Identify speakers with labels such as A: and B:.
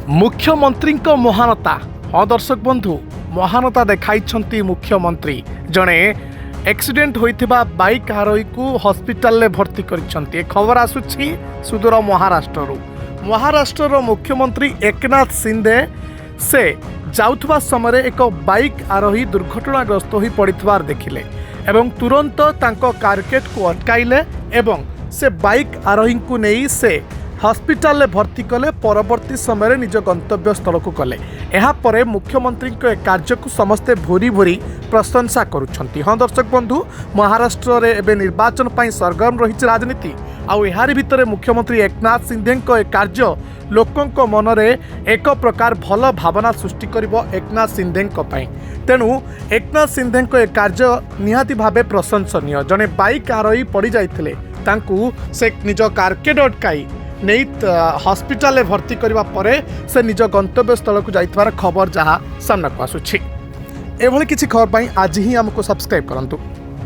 A: मुख्यमंत्री महानता। हाँ दर्शक बंधु, महानता देखाई मुख्यमंत्री जड़े एक्सीडेंट होइथिबा बाइक आरोही को हॉस्पिटल में भर्ती कर खबर आसुछि सुदूर महाराष्ट्र मुख्यमंत्री एकनाथ शिंदे से जाउथबा समय एक बाइक आरोही दुर्घटनाग्रस्त हो पड़िथिबार देखिले एवं तुरंत तांको कारकेट को अटकाइले एवं से बाइक आरोही को नहीं से हॉस्पिटल में भर्ती कले। परवर्ती समय निज गंतव्य स्थल को गले। यापर मुख्यमंत्री कार्य को समस्ते भूरी भूरी प्रशंसा करुछंती। हाँ दर्शक बंधु, महाराष्ट्र रे एबे निर्वाचन पाई सरगर्म रही राजनीति आउ यार भितर मुख्यमंत्री एकनाथ शिंदे कार्य लोकों मनरे एक प्रकार भल भावना सृष्टि करिबो एकनाथ शिंदे तेणु एकनाथ शिंदे कार्य निहाती भावे प्रशंसनीय। जड़े बाइक आरोही पड़ जाइथिले तांकू से निज कारकेट अटकाई नहीं हॉस्पिटल में भर्ती करने पर से निज गंतव्य स्थल को जाइथिबार खबर जहाँ सामना को आसुछि। एभली किछि खबर पाई आज ही हमको सब्सक्राइब करंतु।